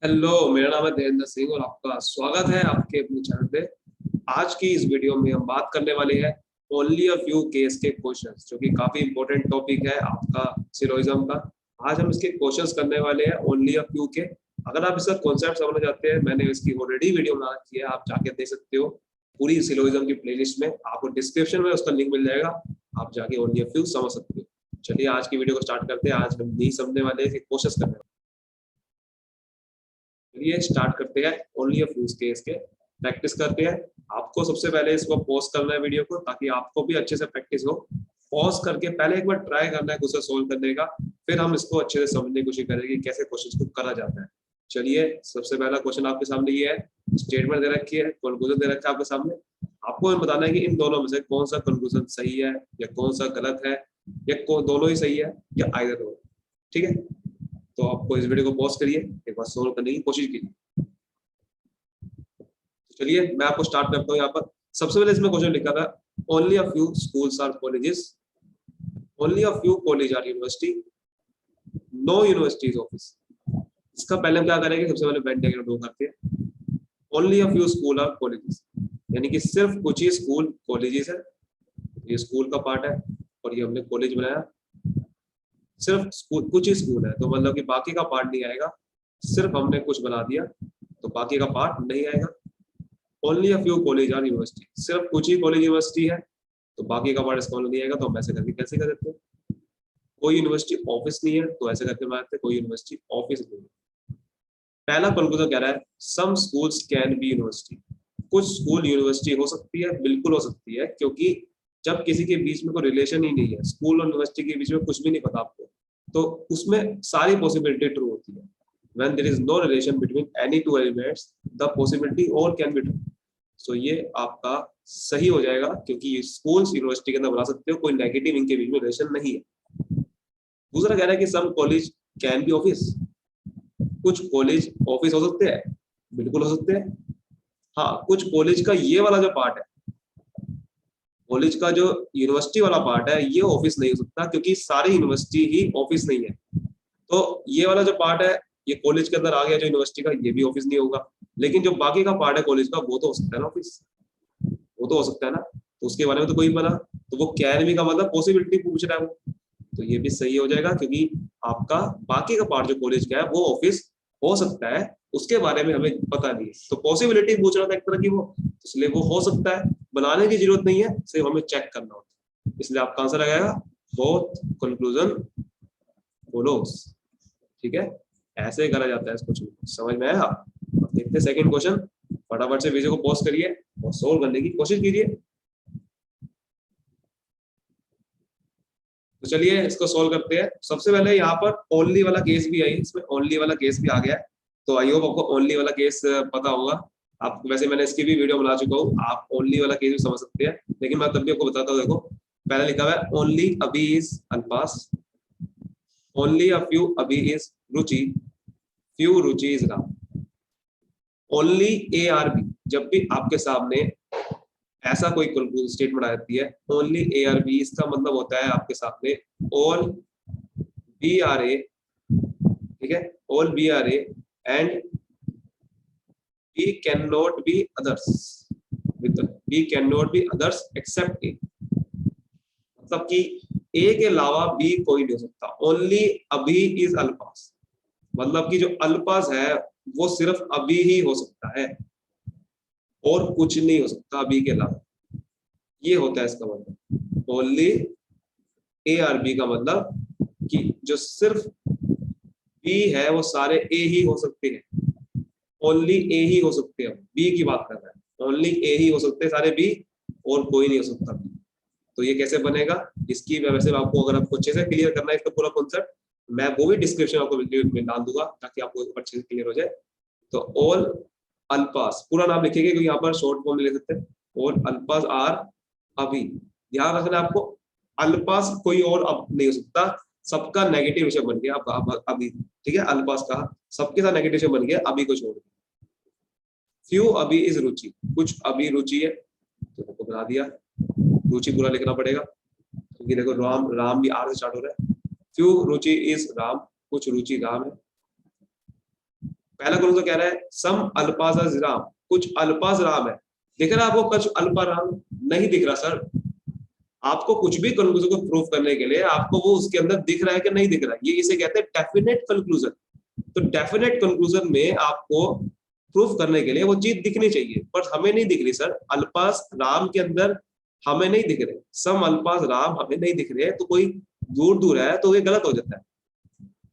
Hello, मेरा नाम है देवेंद्र सिंह और आपका स्वागत है आपके अपने चैनल पे। आज की इस वीडियो में हम बात करने वाले हैं ओनली अ फ्यू केस के क्वेश्चंस, जो कि काफी इंपॉर्टेंट टॉपिक है आपका सिलोइज्म का। आज हम इसके क्वेश्चंस करने वाले हैं ओनली अ फ्यू के। अगर आप इसका कॉन्सेप्ट समझना चाहते हैं, मैंने इसकी ऑलरेडी वीडियो बना रखी है, आप जाके देख सकते हो पूरी सिलोइज्म की प्लेलिस्ट में। आपको डिस्क्रिप्शन में उसका लिंक मिल जाएगा, आप जाके ओनली अ फ्यू समझ सकते हो। चलिए आज की वीडियो को स्टार्ट करते हैं। आज हम यही समझने वाले हैं कि कोशिश करने वाले। चलिए स्टार्ट करते हैं ओनली अ फ्यू केस के। प्रैक्टिस करते हैं। आपको सबसे पहले इसको पॉज करना है वीडियो को, ताकि आपको भी अच्छे से प्रैक्टिस हो। पॉज करके पहले एक बार ट्राई करना है खुद से सोल्व करने का, फिर हम इसको अच्छे से समझने की कोशिश करेंगे कि कैसे क्वेश्चन को करा जाता है। चलिए सबसे पहला क्वेश्चन आपके सामने ये है। स्टेटमेंट दे रखी है, कंक्लूजन दे रखा है आपके सामने। आपको बताना है कि इन दोनों में से कौन सा कंक्लूजन सही है या कौन सा गलत है, या दोनों ही सही है या आइदर हो। ठीक है, तो आपको इस वीडियो को पॉज करिए, एक बार सोल्व करने की कोशिश कीजिए। चलिए मैं आपको स्टार्ट करता हूँ। यहाँ पर सबसे पहले इसमें क्वेश्चन लिखा था only a few schools are colleges, only a few college are university, no universities office. इसका पहले हम क्या करेंगे, सबसे पहले वेन डायग्राम ड्रॉ करते हैं। Only a few school are colleges, यानी कि सिर्फ कुछ ही स्कूल कॉलेजेस है। ये स्कूल का पार्ट है और ये हमने कॉलेज बनाया। सिर्फ स्कूल, कुछ ही स्कूल है, तो मतलब कि बाकी का पार्ट नहीं आएगा। सिर्फ हमने कुछ बना दिया तो बाकी का पार्ट नहीं आएगा। Only a few college are university, सिर्फ कुछ ही कॉलेज यूनिवर्सिटी है तो बाकी का पार्ट इसका मतलब नहीं आएगा। तो हम ऐसे करके कैसे कर देते हैं। कोई यूनिवर्सिटी ऑफिस नहीं है तो ऐसे करके बनाते हैं कोई यूनिवर्सिटी ऑफिस नहीं है। पहला कंक्लूजन कह रहा है some schools can be university. कुछ स्कूल यूनिवर्सिटी हो सकती है, बिल्कुल हो सकती है, क्योंकि जब किसी के बीच में कोई रिलेशन ही नहीं है, स्कूल और यूनिवर्सिटी के बीच में कुछ भी नहीं पता आपको, तो उसमें सारी पॉसिबिलिटी ट्रू होती है। when there is no relation between any two elements, the possibility all can be true. So ये आपका सही हो जाएगा, क्योंकि स्कूल्स यूनिवर्सिटी के अंदर बना सकते हो, कोई नेगेटिव इनके बीच में रिलेशन नहीं है। दूसरा कह रहा है कि some college can be office. कुछ कॉलेज ऑफिस हो सकते हैं, बिल्कुल हो सकते हैं। हाँ, कुछ कॉलेज का ये वाला जो पार्ट है, कॉलेज का जो यूनिवर्सिटी वाला पार्ट है, ये ऑफिस नहीं हो सकता, क्योंकि सारी यूनिवर्सिटी ही ऑफिस नहीं है। तो ये वाला जो पार्ट है, ये कॉलेज के अंदर आ गया जो यूनिवर्सिटी का, ये भी ऑफिस नहीं होगा। लेकिन जो बाकी का पार्ट है कॉलेज का, वो तो हो सकता है ना ऑफिस, वो तो हो सकता है ना। तो उसके बारे में तो कोई बना, तो वो कैन भी का मतलब पॉसिबिलिटी पूछ रहा है वो, तो ये भी सही हो जाएगा, क्योंकि आपका बाकी का पार्ट जो कॉलेज का है वो ऑफिस हो सकता है, उसके बारे में हमें पता नहीं है। तो पॉसिबिलिटी पूछ रहा था एक तरह की वो, इसलिए वो हो सकता है, बनाने की जरूरत नहीं है, सिर्फ हमें चेक करना होता है। इसलिए आपका आंसर आ जाएगा बोथ कंक्लूजन फॉलोस। ठीक है, ऐसे ही करा जाता है इसको। समझ में आया। अब देखते हैं सेकंड क्वेश्चन। फटाफट से वीडियो को पॉज करिए और सोल्व करने की कोशिश कीजिए। तो चलिए इसको सोल्व करते हैं। सबसे पहले यहाँ पर ओनली वाला केस भी आई, इसमें ओनली वाला केस भी आ गया है। तो आई होप आपको ओनली वाला केस पता होगा। आप वैसे मैंने इसकी भी वीडियो बना चुका हूँ, आप ओनली वाला केस भी समझ सकते हैं, लेकिन मैं तब भी आपको बताता हूँ। देखो पहले लिखा हुआ है ओनली अभी इज अल्पास, only a few Abhi is Ruchi, few Ruchi is Ram. Only A are B, जब भी आपके सामने ऐसा कोई स्टेटमेंट आ जाती है ओनली ए आर बी, इसका मतलब होता है आपके सामने ऑल बी आर ए। ठीक है, all B are A and B can not be others, B can not be others except A. मतलब कि ए के अलावा बी कोई नहीं हो सकता। ओनली अभी इज अल्पास, मतलब कि जो अल्पास है वो सिर्फ अभी ही हो सकता है और कुछ नहीं हो सकता अभी के अलावा। ये होता है इसका मतलब। ओनली ए आर बी का मतलब कि जो सिर्फ बी है वो सारे ए ही हो सकते हैं। ओनली ए ही हो सकते हैं, बी की बात कर रहा है। ओनली ए ही हो सकते हैं सारे बी, और कोई नहीं हो सकता बी। तो ये कैसे बनेगा, इसकी वैसे आपको अगर आपको अच्छे से क्लियर करना है इसका पूरा कॉन्सेप्ट, मैं वो भी डिस्क्रिप्शन आपको वीडियो में डाल दूंगा, ताकि आपको अच्छे से क्लियर हो जाए। तो ऑल अल्पास पूरा नाम लिखेंगे, क्योंकि यहाँ पर शॉर्ट फॉर्म में ले सकते हैं। ऑल अल्पास आर अभी, ध्यान रखना आपको, अल्पास कोई और अब नहीं हो सकता। सबका नेगेटिव विषय बन गया अभी। ठीक है, अल्पास का सबके साथ नेगेटिव विषय बन गया, अभी को छोड़ दिया। फ्यू अभी इज रुचि, कुछ अभी रुचि है तो आपको बना दिया। रुचि पूरा लिखना पड़ेगा, क्योंकि देखो राम, राम भी आर से स्टार्ट हो रहा है। फ्यू रुचि इज राम, कुछ रुचि राम है। पहला कंक्लूजन कह रहा है सम अल्पाज राम, कुछ अल्पाज राम है, दिख रहा है आपको कुछ अल्पा राम? नहीं दिख रहा सर। आपको कुछ भी कंक्लूजन को प्रूव करने के लिए आपको वो उसके अंदर दिख रहा है कि नहीं दिख रहा है, ये इसे कहते हैं डेफिनेट कंक्लूजन। तो डेफिनेट कंक्लूजन में आपको प्रूफ करने के लिए वो चीज दिखनी चाहिए, पर हमें नहीं दिख रही सर। अल्पास राम के अंदर हमें नहीं दिख रहे, सम अल्पास राम हमें नहीं दिख रहे, तो कोई दूर दूर है तो ये गलत हो जाता है।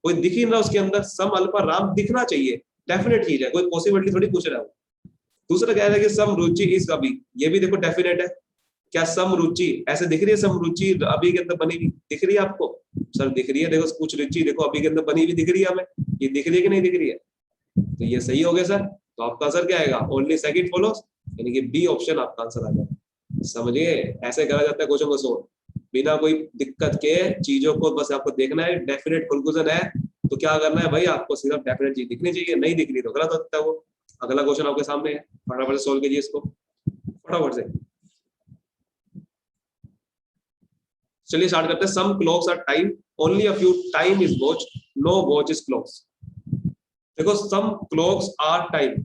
कोई दिख ही नहीं रहा उसके अंदर, सम अल्पा राम दिखना चाहिए, डेफिनेट चीज है, कोई पॉसिबिलिटी थोड़ी पूछ रहा है। दूसरा कह रहा है कि सम रुचि इस अभी, ये भी देखो डेफिनेट है। क्या सम रुचि ऐसे दिख रही है? सम रुचि अभी के अंदर बनी हुई दिख रही है आपको? सर दिख रही है, देखो कुछ रुचि देखो अभी के अंदर बनी हुई दिख रही है हमें, ये दिख रही है कि नहीं दिख रही है? तो ये सही हो गया सर। तो आपका आंसर क्या आएगा? ओनली सेकंड फॉलोस, यानी कि बी ऑप्शन आपका आंसर आ जाएगा। समझिए, ऐसे करा जाता है क्वेश्चन को सोल्व, बिना कोई दिक्कत के चीजों को बस आपको देखना है। डेफिनेट कंक्लूजन है तो क्या करना है भाई, आपको सिर्फ डेफिनेट चीज दिखनी चाहिए, नहीं दिख रही तो गलत होता है वो। अगला क्वेश्चन आपके सामने है, फटाफट से सोल्व कीजिए इसको, फटाफट से। चलिए स्टार्ट करते हैं। Some clocks are time, only a few time is watch, no watch is clocks. देखो सम क्लॉक्स आर टाइम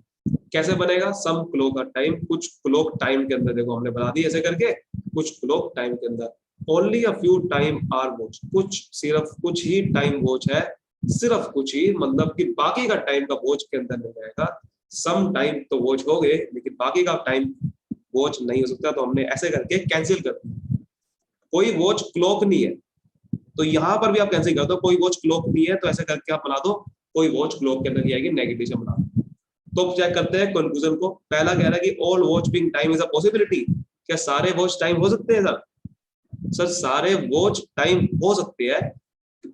कैसे बनेगा? सम क्लॉक आर टाइम, कुछ क्लॉक टाइम के अंदर, देखो हमने बना दी ऐसे करके, कुछ क्लॉक टाइम के अंदर। Only a few time are watch, कुछ सिर्फ कुछ ही टाइम वॉच है, सिर्फ कुछ ही, मतलब कि बाकी का टाइम का वॉच के अंदर नहीं रहेगा। सम टाइम तो वॉच हो गए, लेकिन बाकी का टाइम वॉच नहीं हो सकता, तो हमने ऐसे करके कैंसिल कर दिया। कोई वॉच क्लॉक नहीं है, तो यहां पर भी आप कैंसिल कर दो, कोई वॉच क्लॉक नहीं है, तो ऐसे करके आप बना दो कोई वॉच क्लॉक के अंदर आएगी, नेगेटिव से बना दो। तो चेक करते हैं कंक्लूजन को। पहला कह रहा है कि all watch being time is a possibility, क्या सारे वॉच टाइम हो सकते हैं सर? सर सारे वॉच टाइम हो सकते हैं,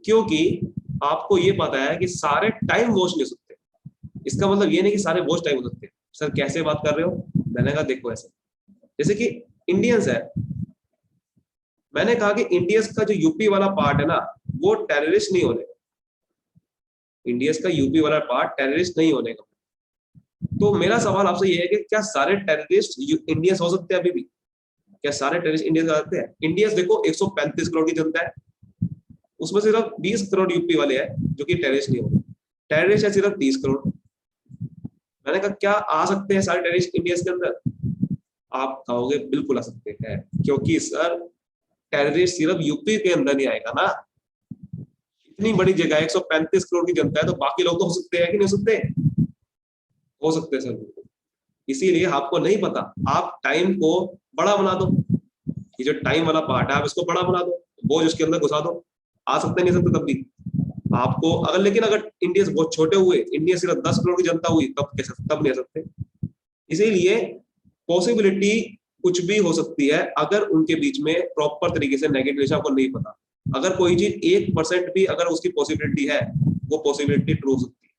क्योंकि आपको ये पता है कि सारे टाइम वॉच नहीं हो सकते। इसका मतलब ये नहीं कि सारे वॉच टाइम हो सकते हैं। सर कैसे बात कर रहे हो? मैंने कहा देखो ऐसे, जैसे कि इंडियंस है, मैंने कहा कि इंडियंस का जो यूपी वाला पार्ट है ना, वो टेररिस्ट नहीं होने का। इंडियंस का यूपी वाला पार्ट टेररिस्ट नहीं होने का। तो मेरा सवाल आपसे ये है कि क्या सारे टेररिस्ट इंडियंस हो सकते हैं अभी भी? क्या सारे टेररिस्ट इंडियंस आ सकते हैं? इंडियंस देखो 135 करोड़ की जनता है, उसमें सिर्फ 20 करोड़ यूपी वाले हैं जो कि टेररिस्ट नहीं होंगे। टेररिस्ट है सिर्फ 30 करोड़। मैंने कहा क्या आ सकते हैं सारे टेररिस्ट इंडियंस के अंदर? आप कहोगे बिल्कुल आ सकते हैं, क्योंकि सर टेररिस्ट सिर्फ यूपी के अंदर नहीं आएगा ना, इतनी बड़ी जगह 135 करोड़ की जनता है, तो बाकी लोग तो हो सकते हैं कि नहीं हो सकते? हो सकते हैं सर। इसीलिए आपको नहीं पता, आप टाइम को बड़ा बना दो, ये जो टाइम वाला पार्ट है आप इसको बड़ा बना दो, बोझ उसके अंदर घुसा दो, आ सकते नहीं सकते तब भी आपको। अगर लेकिन अगर इंडिया से बहुत छोटे हुए, इंडिया सिर्फ 10 करोड़ की जनता हुई, तब कैसे, तब नहीं आ सकते। इसीलिए पॉसिबिलिटी कुछ भी हो सकती है, अगर उनके बीच में प्रॉपर तरीके से नेगेटिव आपको नहीं पता। अगर कोई चीज 1% भी अगर उसकी पॉसिबिलिटी है, वो पॉसिबिलिटी ट्रू हो सकती है,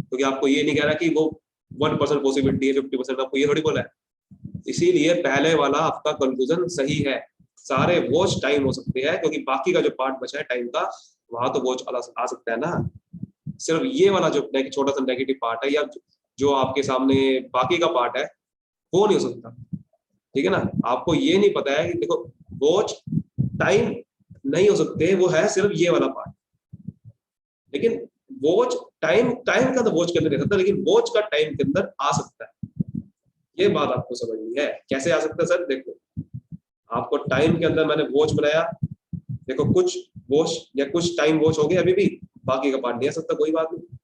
क्योंकि आपको ये नहीं कह रहा कि वो 1% पॉसिबिलिटी है, 50%, आपको ये थोड़ी बोला है। इसीलिए पहले वाला आपका कंक्लूजन सही है, सारे वॉच टाइम हो सकते हैं, क्योंकि बाकी का जो पार्ट बचा है टाइम का, वहां तो वॉच आ सकता है ना। सिर्फ ये वाला जो छोटा सा नेगेटिव पार्ट है, या जो आपके सामने बाकी का पार्ट है, वो नहीं हो सकता। ठीक है ना? आपको ये नहीं पता है कि देखो वॉच टाइम नहीं हो सकते, वो है सिर्फ ये वाला पार्ट। लेकिन वॉच टाइम, टाइम का तो वॉच के अंदर नहीं सकता, लेकिन वॉच का टाइम के अंदर आ सकता है। ये बात आपको समझनी है। कैसे आ सकता है सर? देखो आपको टाइम के अंदर मैंने वॉच बनाया, देखो कुछ वॉच या कुछ टाइम वॉच हो गए अभी भी, बाकी का पार्ट नहीं आ सकता, कोई बात नहीं।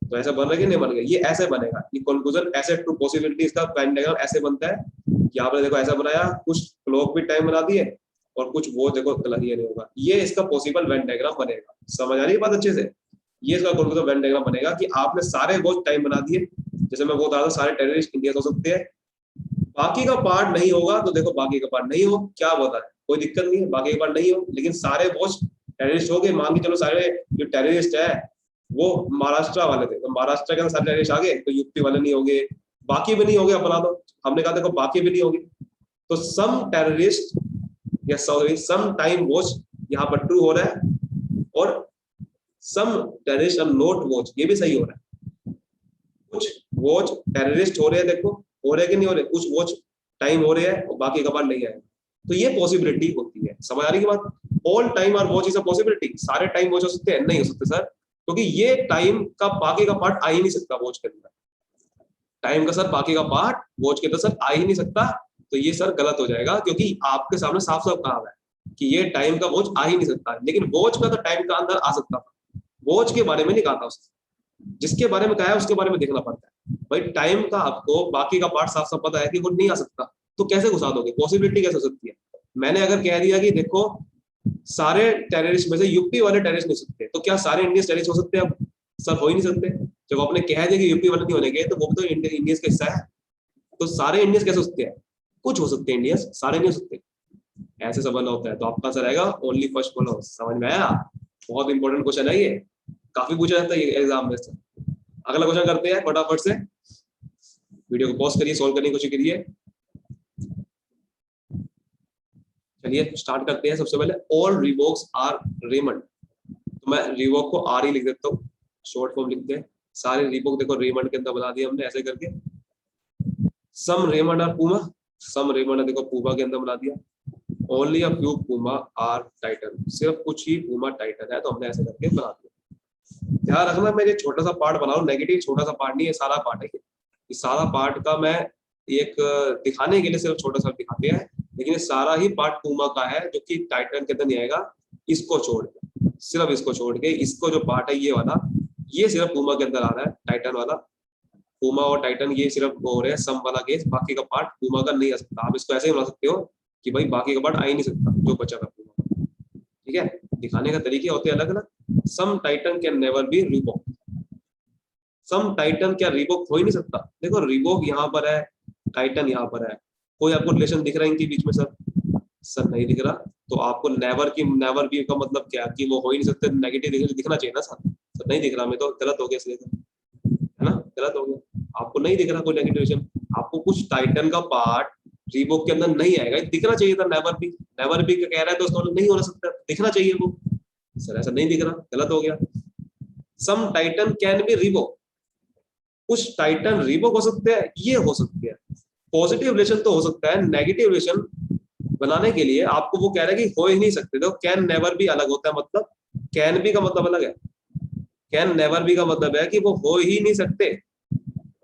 तो ऐसा बन रहा है कि नहीं बन गया? ये ऐसे बनेगा, ये कंक्लूजन ऐसे, ट्रू पॉसिबिलिटी इसका वेन डायग्राम ऐसे बनता है कि आपने देखो ऐसा बनाया, कुछ क्लॉक भी टाइम बना दिए और कुछ वो देखो गलत, ये नहीं होगा, ये इसका पॉसिबल वेन डायग्राम बनेगा। समझ आ रही है बात अच्छे से? ये इसका कंक्लूजन वेन डायग्राम बनेगा कि आपने सारे वॉच टाइम बना दिए, जैसे मैं वो बता रहा था सारे टेररिस्ट इंडिया हो सकते हैं, बाकी का पार्ट नहीं होगा, तो देखो बाकी का पार्ट नहीं हो, क्या बता है, कोई दिक्कत नहीं है, बाकी का पार्ट नहीं हो, लेकिन सारे वॉच टेररिस्ट हो गए। मान के चलो सारे जो टेररिस्ट है वो महाराष्ट्र वाले थे, तो महाराष्ट्र के अंदर सारे टेररिस्ट आ गए, तो यूपी वाले नहीं हो गए, बाकी भी नहीं हो गया, बना दो। हमने कहा देखो बाकी भी नहीं होगी, तो सम टेररिस्ट या सॉरी सम टाइम वॉच यहाँ पर ट्रू हो रहा है, और सम टेररिस्ट आर नॉट वॉच, ये भी सही हो रहा है। कुछ वॉच टेररिस्ट हो रहे हैं, देखो हो रहे हैं कि नहीं हो रहे, कुछ वॉच टाइम हो रहे हैं और बाकी का पार्ट नहीं आएगा, तो ये पॉसिबिलिटी होती है। समझ आ रही की बात? All time are watch is a possibility, सारे टाइम वॉच हो सकते हैं? नहीं हो सकते सर, क्योंकि ये टाइम का बाकी का पार्ट आ ही नहीं सकता वॉच के अंदर। टाइम का सर बाकी का पार्ट वॉच के अंदर सर आ ही नहीं सकता, तो ये सर गलत हो जाएगा, क्योंकि आपके सामने साफ साफ कहा हुआ है कि ये टाइम का वॉच आ ही नहीं सकता। लेकिन वॉच का तो टाइम का अंदर आ सकता था, वॉच के बारे में नहीं कहा था उसने। जिसके बारे में कहा है उसके बारे में देखना पड़ता है भाई। टाइम का आपको बाकी का पार्ट साफ साफ पता है कि वो नहीं आ सकता, तो कैसे घुसा दोगे? पॉसिबिलिटी कैसे हो सकती है? मैंने अगर कह दिया कि देखो सारे टेररिस्ट में से यूपी वाले टेररिस्ट नहीं सकते, तो क्या सारे इंडियंस टेररिस्ट हो सकते हैं? अब सर हो ही नहीं सकते। जब आपने कह दिया कि यूपी वाले नहीं होने गए, तो वो भी तो इंडियंस का हिस्सा है। तो सारे इंडियंस कैसे हो सकते हैं? कुछ हो सकते हैं इंडियंस, सारे नहीं हो सकते। ऐसे सवाल होता है। तो आपका आंसर आएगा ओनली फर्स्ट फॉलो। समझ में आया? बहुत इंपॉर्टेंट क्वेश्चन है ये, काफी पूछा जाता है ये एग्जाम में से। अगला क्वेश्चन करते हैं फटाफट से, वीडियो को पॉज करिए, सॉल्व करने की कोशिश करिए। चलिए स्टार्ट करते हैं। सबसे पहले ऑल रिवोक्स आर रेमंड, तो मैं रिवोक को आर ही लिख देता हूँ, शॉर्ट फॉर्म लिखते हैं। सारे रिवोक देखो रेमंड के अंदर बना दिया हमने ऐसे करके। Some Raymond are Puma, some Raymond देखो पूमा के अंदर बना दिया। Only a few Puma are Titan, सिर्फ कुछ ही पूमा टाइटन है, तो हमने ऐसे करके बना दिया। ध्यान रखना मैं ये छोटा सा पार्ट बना रहा हूँ, नेगेटिव छोटा सा पार्ट नहीं है, सारा पार्ट है ये सारा पार्ट का मैं एक दिखाने के लिए सिर्फ छोटा सा दिखाते हैं, लेकिन ये सारा ही पार्ट पूमा का है, जो कि टाइटन के अंदर नहीं आएगा। इसको छोड़ के, सिर्फ इसको छोड़ के, इसको जो पार्ट है ये वाला, ये सिर्फ पूमा के अंदर आ रहा है, टाइटन वाला। पूमा और टाइटन ये सिर्फ हो रहे हैं सम वाला केस, बाकी का पार्ट पूमा का नहीं आ सकता। आप इसको ऐसे ही बना सकते हो कि भाई बाकी का पार्ट आ ही नहीं सकता जो बचा था पूमा। ठीक है, दिखाने का तरीके होते हैं अलग अलग। Some Titan can never be Reebok, some Titan क्या रिवोक हो ही नहीं सकता? देखो रिवोक यहाँ पर है, टाइटन यहाँ पर है, कोई आपको रिलेशन दिख रहा है इनके बीच में? सर सर नहीं दिख रहा। तो आपको नेवर की नेवर बी का मतलब क्या कि वो हो ही नहीं सकते, नेगेटिव दिखना चाहिए ना सर। सर नहीं दिख रहा, मैं तो गलत हो गया इसलिए, है ना, गलत हो गया। आपको नहीं दिख रहा कोई नेगेटिव, आपको कुछ टाइटन का पार्ट रिबॉक के अंदर नहीं आएगा, दिखना चाहिए था नेवर बी। नेवर बी का कह रहा है तो उसका नहीं हो सकता, दिखना चाहिए वो। सर ऐसा नहीं दिख रहा, गलत हो गया। सम टाइटन कैन बी रिबॉक, कुछ टाइटन रिबॉक हो सकते हैं, ये हो सकते हैं। पॉजिटिव रिलेशन तो हो सकता है, नेगेटिव रिलेशन बनाने के लिए आपको वो कह रहा है कि हो ही नहीं सकते। तो कैन नेवर भी अलग होता है, मतलब कैन बी का मतलब अलग है, कैन नेवर बी का मतलब है कि वो हो ही नहीं सकते,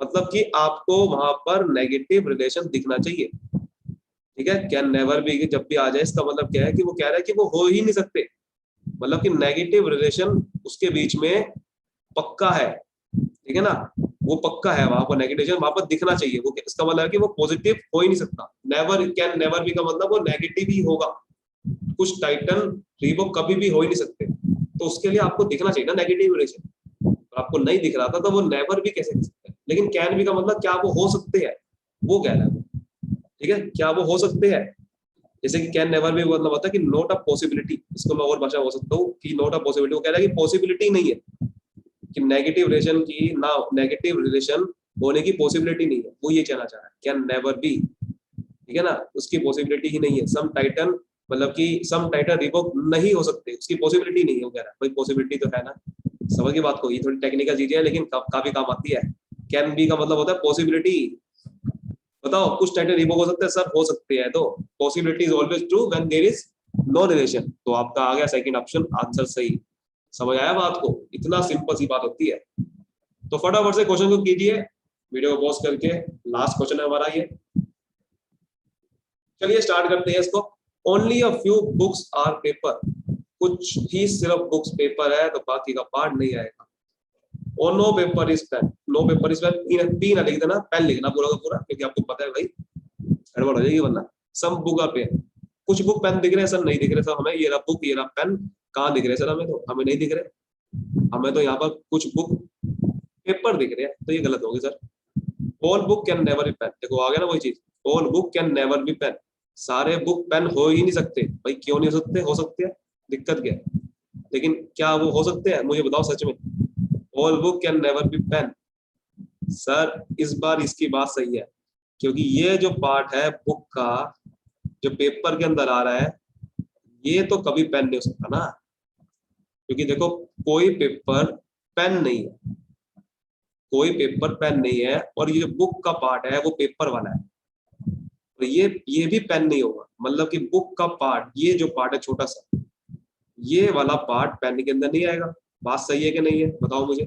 मतलब कि आपको वहां पर नेगेटिव रिलेशन दिखना चाहिए। ठीक है, कैन नेवर बी जब भी आ जाए इसका मतलब क्या है कि वो कह रहा है कि वो हो ही नहीं सकते, मतलब कि नेगेटिव रिलेशन उसके बीच में पक्का है। ठीक है ना, वो पक्का है, वहां पर नेगेटिव वहां पर दिखना चाहिए। वो इसका मतलब है कि वो पॉजिटिव हो ही नहीं सकता। नेवर कैन नेवर बी का मतलब वो नेगेटिव ही होगा। कुछ टाइटन रिबॉक कभी भी हो ही नहीं सकते, तो उसके लिए आपको दिखना चाहिए ना नेगेटिव रिलेशन। आपको नहीं दिख रहा था तो वो नेवर भी कैसे कर सकते हैं। लेकिन कैन भी का मतलब क्या वो हो सकते हैं, वो कह रहा है। ठीक है, क्या वो हो सकते हैं? जैसे कि कैन नेवर भी मतलब होता है कि नॉट अ पॉसिबिलिटी, इसको मैं और भाषा हो सकता हूँ कि नॉट अ पॉसिबिलिटी। वो कह रहा है कि पॉसिबिलिटी नहीं है कि नेगेटिव रिलेशन की, ना नेगेटिव रिलेशन होने की पॉसिबिलिटी नहीं है, वो ये कहना चाह रहा है। कैन नेवर बी, ठीक है ना, उसकी पॉसिबिलिटी ही नहीं है। सम टाइटन मतलब कि सम टाइटन रिवोक नहीं हो सकते, उसकी पॉसिबिलिटी नहीं है, वो कह रहा है भाई पॉसिबिलिटी तो है ना। समझ की बात को, ये थोड़ी टेक्निकल चीजें है लेकिन काफी काम आती है। कैन बी का मतलब होता है पॉसिबिलिटी। बताओ कुछ टाइटन रिवोक हो सकते हैं? सर हो सकते हैं, तो possibility is always true when there is no relation. तो आपका आ गया सेकंड ऑप्शन आंसर सही। समझ आया बात को? इतना सिंपल सी बात होती है। तो फटाफट से क्वेश्चन को कीजिए, वीडियो को पॉज करके। लास्ट क्वेश्चन है हमारा ये। चलिए स्टार्ट करते हैं इसको। Only a few books are paper, कुछ ही सिर्फ बुक्स पेपर है, तो बाकी का पार्ट नहीं आएगा। और no paper is pen, no paper is pen, P ना लिख देना, पेन लिखना पूरा का पूरा, क्योंकि आपको पता है भाई गड़बड़ हो जाएगी वरना। सम बुक आर पेन, कुछ बुक पेन दिख रहे हैं, सर नहीं दिख रहे सर हमें। ये रहा बुक, ये रहा पेन, कहाँ दिख रहे सर हमें? तो हमें नहीं दिख रहे, हमें तो यहाँ पर कुछ बुक पेपर दिख रहे हैं, तो ये गलत हो गया sir. All book can never be pen, देखो आ गया ना वही चीज, all book can never be pen. सारे बुक पेन हो ही नहीं सकते भाई। क्यों नहीं हो सकते? हो सकते हैं, दिक्कत क्या है? लेकिन क्या वो हो सकते हैं? मुझे बताओ सच में। All book can never be pen, sir इस बार इसकी बात सही है, क्योंकि ये जो पार्ट है बुक का जो पेपर के अंदर आ रहा है, ये तो कभी पेन नहीं हो सकता ना, क्योंकि देखो कोई पेपर पेन नहीं है, कोई पेपर पेन नहीं है, और ये जो बुक का पार्ट है वो पेपर वाला है, तो ये भी पेन नहीं होगा। मतलब कि बुक का पार्ट, ये जो पार्ट है छोटा सा, ये वाला पार्ट पेन के अंदर नहीं आएगा। बात सही है कि नहीं है, बताओ मुझे।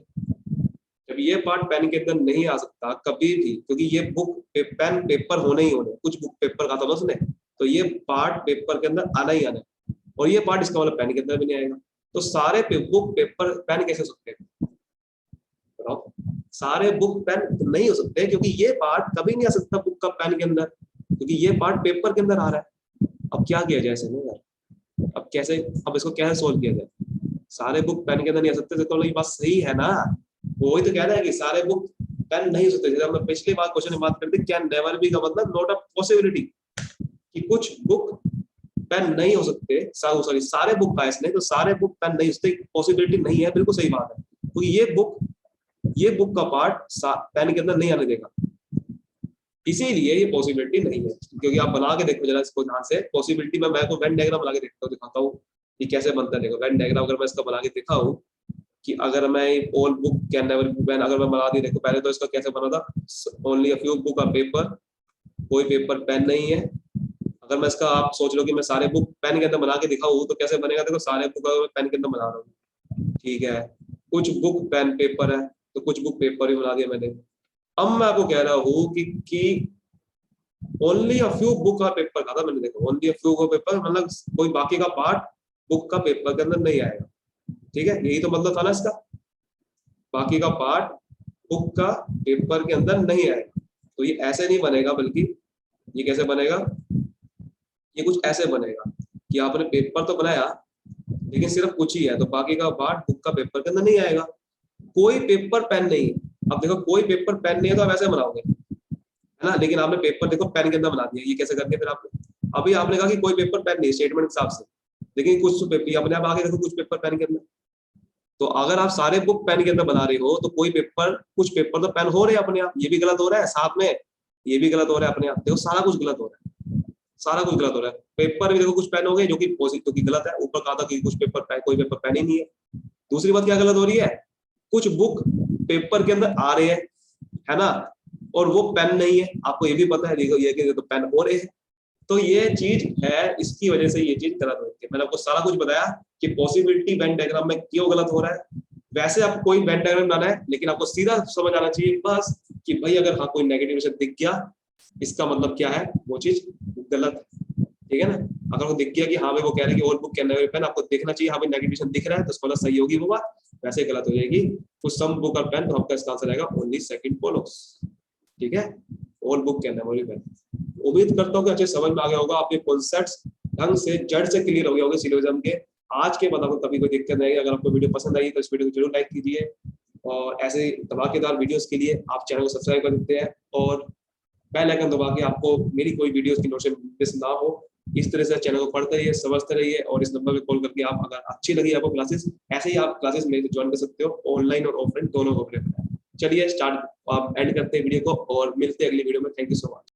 जब ये पार्ट पेन के अंदर नहीं आ सकता कभी भी, क्योंकि ये बुक पेन पेपर होने ही होने, कुछ बुक पेपर कहा था ना उसने, तो ये पार्ट पेपर के अंदर आना ही आना है। और ये पार्ट इसका मतलब पेन के अंदर भी नहीं आएगा। तो सारे बुक पेपर पेन कैसे हो सकते हैं, बताओ। सारे बुक पेन नहीं हो सकते, क्योंकि ये पार्ट कभी नहीं आ सकता बुक का पेन के अंदर, क्योंकि ये पार्ट पेपर के अंदर आ रहा है। अब क्या किया जाए इसमें यार, अब कैसे, अब इसको कैसे सोल्व किया जाए। सारे बुक पेन के अंदर नहीं आ सकते, तो ये बात सही है ना। वो ही तो कह रहा है कि सारे बुक पेन नहीं हो सकते। जैसे हमने पिछली बार क्वेश्चन में बात करते, कैन नेवर बी का मतलब नॉट अ पॉसिबिलिटी, कि कुछ बुक पेन नहीं हो सकते। सॉरी, सारे बुक का इसने, तो सारे बुक पेन नहीं हो सकते पॉसिबिलिटी नहीं है, बिल्कुल सही बात है। तो ये बुक का पार्ट पेन के अंदर नहीं आने देगा, इसीलिए ये पॉसिबिलिटी नहीं है। क्योंकि आप बना के देखो जरा इसको ध्यान से, पॉसिबिलिटी में मैं तो वेन डायग्राम बना के दिखाता हूँ कि कैसे बनता है। देखो वेन डायग्राम अगर मैं इसका बना के दिखाऊं कि अगर मैं all book can never be pen अगर मैं बना दी, देखो पहले तो इसका कैसे बना था, ओनली अ फ्यू बुक का पेपर, कोई पेपर पेन नहीं है। अगर मैं इसका, आप सोच लो कि मैं सारे बुक पेन के अंदर बना के दिखाऊं तो कैसे बनेगा। देखो सारे बुक अगर मैं पेन के अंदर बना रहा हूँ, ठीक है, कुछ बुक पेन पेपर है, तो कुछ बुक पेपर भी बना दिया मैंने। अब मैं आपको कह रहा हूँ कि ओनली अ फ्यू बुक का पेपर कहा था मैंने, देखो ओनली अ फ्यू का पेपर मतलब कोई बाकी का पार्ट बुक का पेपर के अंदर नहीं आएगा, ठीक है, यही तो मतलब था ना इसका। बाकी का पार्ट बुक का पेपर के अंदर नहीं आएगा। तो ये ऐसे नहीं बनेगा, बल्कि ये कैसे बनेगा, ये कुछ ऐसे बनेगा कि आपने पेपर तो बनाया लेकिन सिर्फ कुछ ही है, तो बाकी का पार्ट बुक का पेपर के अंदर नहीं आएगा। कोई पेपर पेन नहीं है। अब देखो कोई पेपर पेन नहीं है तो आप ऐसे बनाओगे, है ना, लेकिन आपने पेपर देखो पेन के अंदर बना दिया, ये कैसे करके फिर आपने, अभी आपने कहा कि कोई पेपर पेन नहीं, स्टेटमेंट के हिसाब से, लेकिन कुछ तो पेपर अपने आप आगे देखो, कुछ पेपर पेन के अंदर। तो अगर आप सारे बुक पेन के अंदर बना रहे हो तो कोई पेपर, कुछ पेपर तो पेन हो रहे हैं अपने आप, ये भी गलत हो रहा है साथ में, ये भी गलत हो रहा है अपने आप। देखो सारा कुछ गलत हो रहा है, सारा कुछ गलत हो रहा है। पेपर भी देखो कुछ पेन हो गए जो कि पॉजिटिव की गलत है, ऊपर कहा था कि कुछ पेपर पेन, कोई पेपर पेन ही नहीं है। दूसरी बात क्या गलत हो रही है, कुछ बुक पेपर के अंदर आ रहे हैं, है ना, और वो पेन नहीं है, आपको ये भी पता है, देखो ये कि तो पेन हो रहे हैं। तो ये चीज है, इसकी वजह से ये चीज गलत होती है। मैंने आपको सारा कुछ बताया कि पॉसिबिलिटी वेन डायग्राम में क्यों गलत हो रहा है। वैसे आपको कोई वेन डायग्राम बनाना है, लेकिन आपको सीधा समझ आना चाहिए बस कि भाई अगर हाँ कोई नेगेटिव दिख गया, इसका मतलब क्या है, वो चीज गलत है, ठीक है ना। अगर वो दिख गया कि हाँ भाई वो कह रहे हैं कि all book can never be pen, आपको देखना चाहिए हाँ भाई नेगेटिव दिख रहा है, तो उसको मतलब सही होगी वो बात, वैसे गलत हो जाएगी कुछ सम बुक और पेन, तो आपका इसका आंसर आएगा ओनली सेकंड फॉलोस, ठीक है, all book can never be pen. उम्मीद करता हूँ कि अच्छे समझ में आ गया होगा, आपके कॉन्सेप्ट्स ढंग से जड़ से क्लियर हो गया होगा सिलोजिज्म के। आज के बाद आपको कभी कोई दिक्कत नहीं। अगर आपको वीडियो पसंद आई तो इस वीडियो को जरूर लाइक कीजिए, और ऐसे धमाकेदार वीडियोस के लिए आप चैनल को सब्सक्राइब कर सकते हैं, और बेल आइकन दबा के आपको मेरी कोई वीडियोस की नोटिफिकेशन मिस ना हो। इस तरह से चैनल को पढ़ते रहिए, समझते रहिए, और इस नंबर पे कॉल करके आप, अगर अच्छी लगी आपको क्लासेस, ऐसे ही आप क्लासेस में ज्वाइन कर सकते हो, ऑनलाइन और ऑफलाइन दोनों को। चलिए स्टार्ट, आप एंड करते हैं वीडियो को और मिलते हैं अगली वीडियो में। Thank you so much.